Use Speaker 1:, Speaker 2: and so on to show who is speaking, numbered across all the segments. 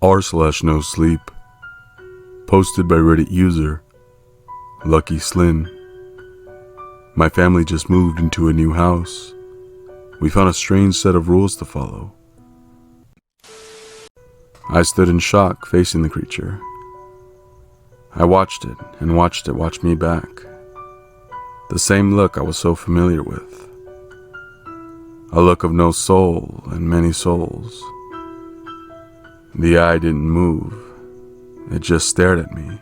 Speaker 1: r/Nosleep, posted by Reddit user luckieslin. My family just moved into a new house. We found a strange set of rules to follow. I stood in shock facing the creature. I watched it and watched it watch me back. The same look I was so familiar with. A look of no soul and many souls. The eye didn't move. It just stared at me.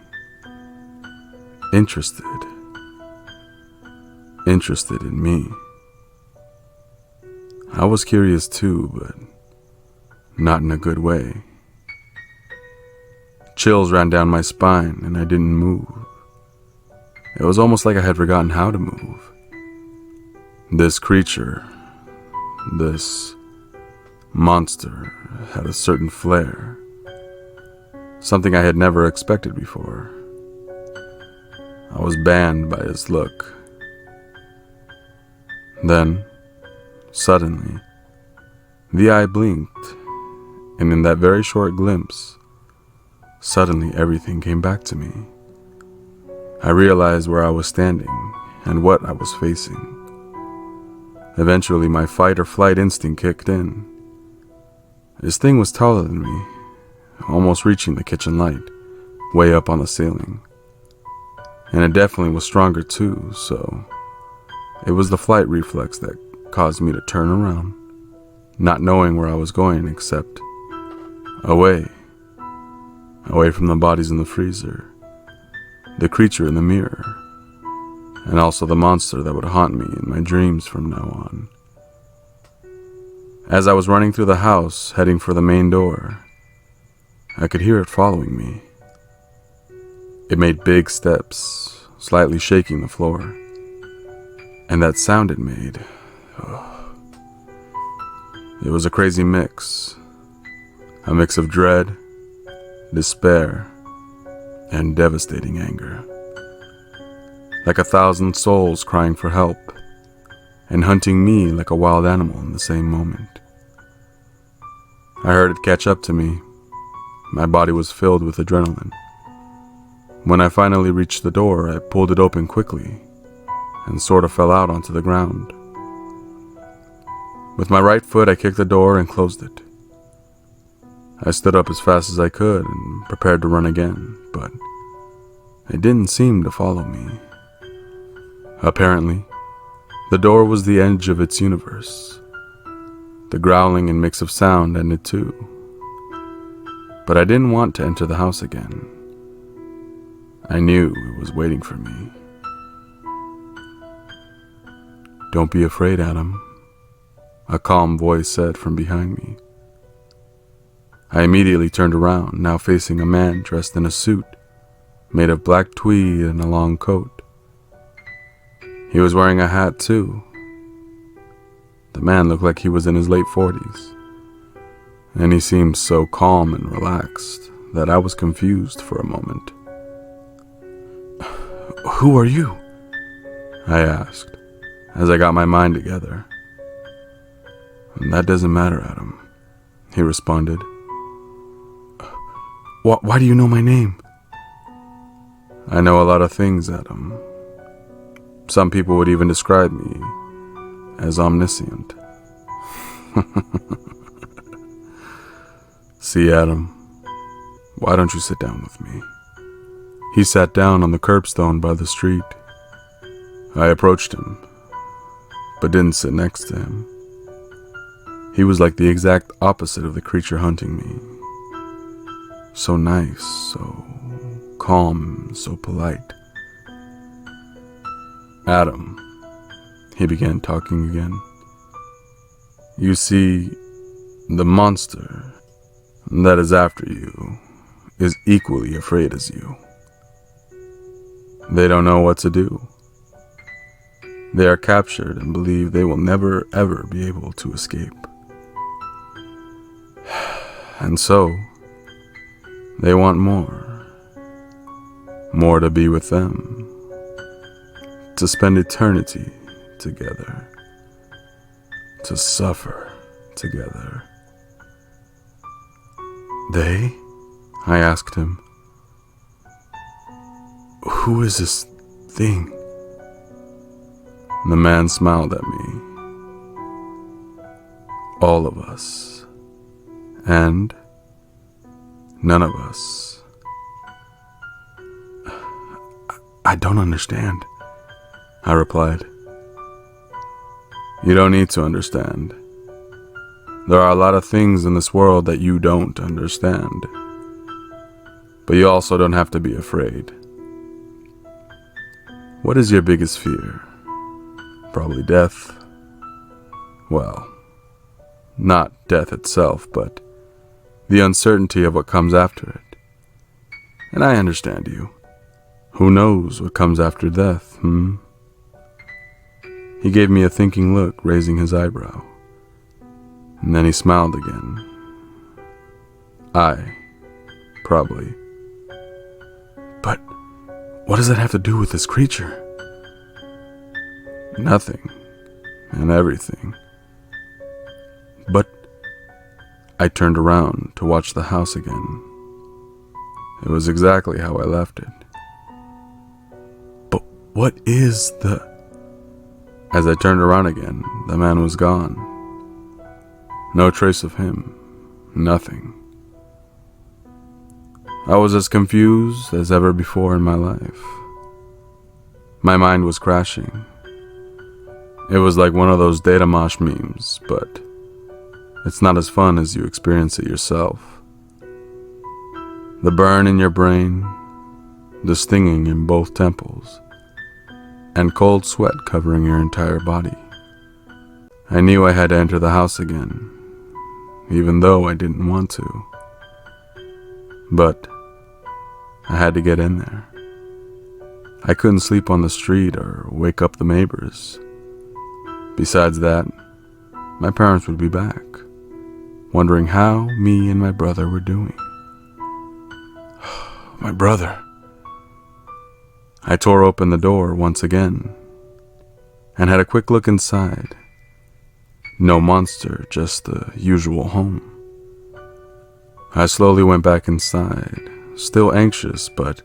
Speaker 1: Interested in me. I was curious too, but not in a good way. Chills ran down my spine and I didn't move. It was almost like I had forgotten how to move. This creature, this monster, had a certain flair. Something I had never expected before. I was banned by his look. Then, suddenly, the eye blinked, and in that very short glimpse, suddenly everything came back to me. I realized where I was standing and what I was facing. Eventually, my fight or flight instinct kicked in. This thing was taller than me, almost reaching the kitchen light, way up on the ceiling. And it definitely was stronger too, so it was the flight reflex that caused me to turn around, not knowing where I was going except away from the bodies in the freezer, the creature in the mirror, and also the monster that would haunt me in my dreams from now on. As I was running through the house, heading for the main door, I could hear it following me. It made big steps, slightly shaking the floor, and that sound it made, it was a crazy mix. A mix of dread, despair, and devastating anger. Like 1,000 souls crying for help, and hunting me like a wild animal in the same moment. I heard it catch up to me. My body was filled with adrenaline. When I finally reached the door, I pulled it open quickly, and sort of fell out onto the ground. With my right foot, I kicked the door and closed it. I stood up as fast as I could and prepared to run again, but it didn't seem to follow me. Apparently, the door was the edge of its universe. The growling and mix of sound ended too. But I didn't want to enter the house again. I knew it was waiting for me. "Don't be afraid, Adam," a calm voice said from behind me. I immediately turned around, now facing a man dressed in a suit, made of black tweed and a long coat. He was wearing a hat too. The man looked like he was in his late 40s, and he seemed so calm and relaxed that I was confused for a moment. "Who are you?" I asked, as I got my mind together. "That doesn't matter, Adam," he responded. Why do you know my name?" "I know a lot of things, Adam. Some people would even describe me as omniscient." "See, Adam, why don't you sit down with me?" He sat down on the curbstone by the street. I approached him, but didn't sit next to him. He was like the exact opposite of the creature hunting me. So nice, so calm, so polite. "Adam," he began talking again. "You see, the monster that is after you is equally afraid as you. They don't know what to do. They are captured and believe they will never ever be able to escape. And so, they want more to be with them, to spend eternity together, to suffer together." "They?" I asked him. "Who is this thing?" The man smiled at me. "All of us. And none of us." "I don't understand," I replied. "You don't need to understand. There are a lot of things in this world that you don't understand. But you also don't have to be afraid. What is your biggest fear? Probably death. Well, not death itself, but the uncertainty of what comes after it. And I understand you. Who knows what comes after death, He gave me a thinking look, raising his eyebrow. And then he smiled again. Probably. But what does that have to do with this creature? Nothing and everything. But I turned around to watch the house again. It was exactly how I left it. But what is the... As I turned around again, the man was gone. No trace of him. Nothing. I was as confused as ever before in my life. My mind was crashing. It was like one of those data mosh memes, but it's not as fun as you experience it yourself. The burn in your brain, the stinging in both temples, and cold sweat covering your entire body. I knew I had to enter the house again, even though I didn't want to. But I had to get in there. I couldn't sleep on the street or wake up the neighbors. Besides that, my parents would be back, wondering how me and my brother were doing. My brother. I tore open the door once again and had a quick look inside. No monster, just the usual home. I slowly went back inside, still anxious, but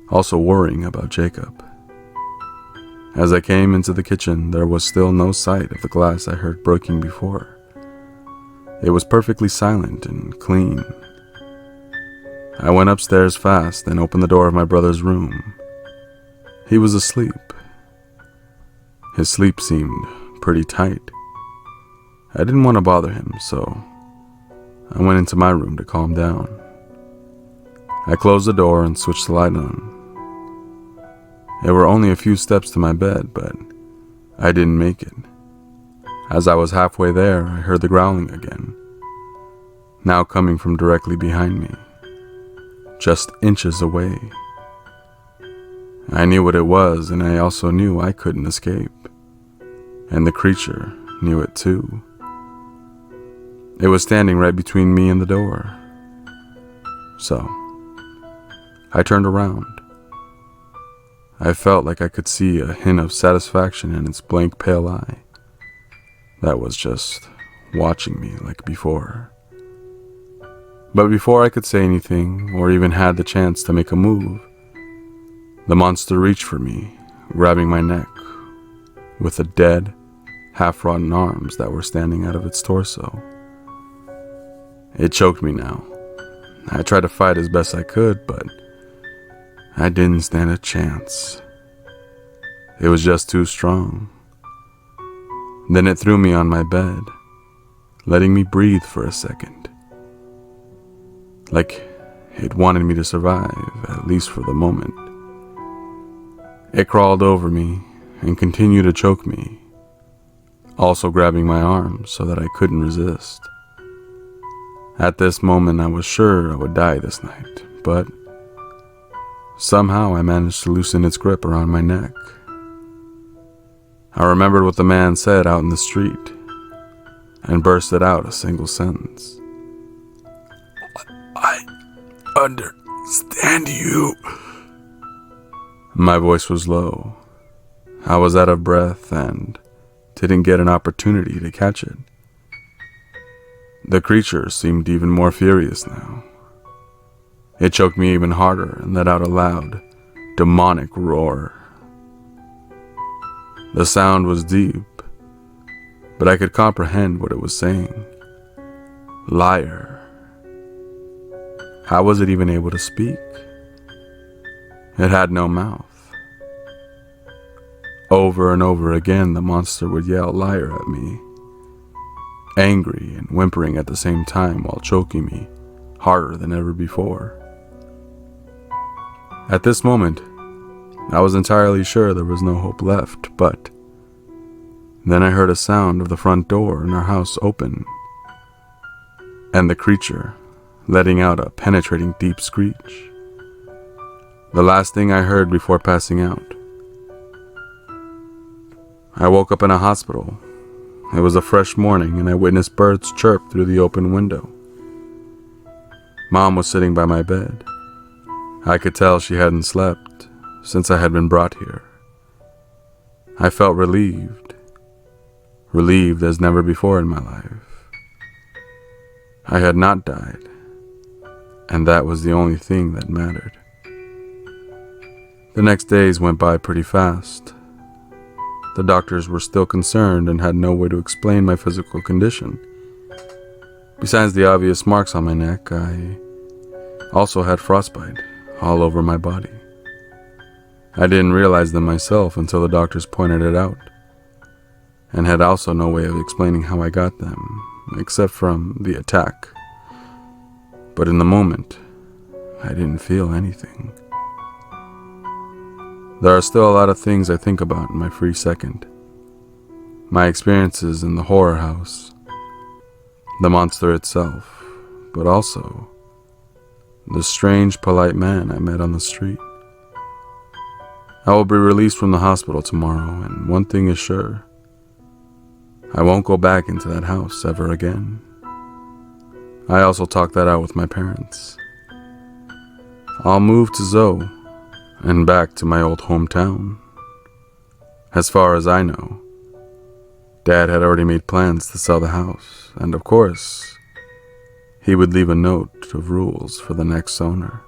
Speaker 1: also worrying about Jacob. As I came into the kitchen, there was still no sight of the glass I heard breaking before. It was perfectly silent and clean. I went upstairs fast and opened the door of my brother's room. He was asleep. His sleep seemed pretty tight. I didn't want to bother him, so I went into my room to calm down. I closed the door and switched the light on. There were only a few steps to my bed, but I didn't make it. As I was halfway there, I heard the growling again, now coming from directly behind me, just inches away. I knew what it was, and I also knew I couldn't escape. And the creature knew it too. It was standing right between me and the door. So, I turned around. I felt like I could see a hint of satisfaction in its blank pale eye that was just watching me like before. But before I could say anything or even had the chance to make a move, the monster reached for me, grabbing my neck with the dead, half-rotten arms that were standing out of its torso. It choked me now. I tried to fight as best I could, but I didn't stand a chance. It was just too strong. Then it threw me on my bed, letting me breathe for a second. Like it wanted me to survive, at least for the moment. It crawled over me and continued to choke me, also grabbing my arms so that I couldn't resist. At this moment, I was sure I would die this night, but somehow I managed to loosen its grip around my neck. I remembered what the man said out in the street and bursted out a single sentence. "I understand you." My voice was low. I was out of breath and didn't get an opportunity to catch it. The creature seemed even more furious now. It choked me even harder and let out a loud, demonic roar. The sound was deep, but I could comprehend what it was saying. Liar. How was it even able to speak? It had no mouth. Over and over again, the monster would yell liar at me, angry and whimpering at the same time while choking me harder than ever before. At this moment, I was entirely sure there was no hope left, but then I heard a sound of the front door in our house open, and the creature letting out a penetrating deep screech. The last thing I heard before passing out. I woke up in a hospital. It was a fresh morning, and I witnessed birds chirp through the open window. Mom was sitting by my bed. I could tell she hadn't slept since I had been brought here. I felt relieved as never before in my life. I had not died, and that was the only thing that mattered. The next days went by pretty fast. The doctors were still concerned and had no way to explain my physical condition. Besides the obvious marks on my neck, I also had frostbite all over my body. I didn't realize them myself until the doctors pointed it out, and had also no way of explaining how I got them, except from the attack. But in the moment, I didn't feel anything. There are still a lot of things I think about in my free second. My experiences in the horror house, the monster itself, but also the strange, polite man I met on the street. I will be released from the hospital tomorrow, and one thing is sure. I won't go back into that house ever again. I also talked that out with my parents. I'll move to Zoe and back to my old hometown. As far as I know, Dad had already made plans to sell the house, and of course, he would leave a note of rules for the next owner.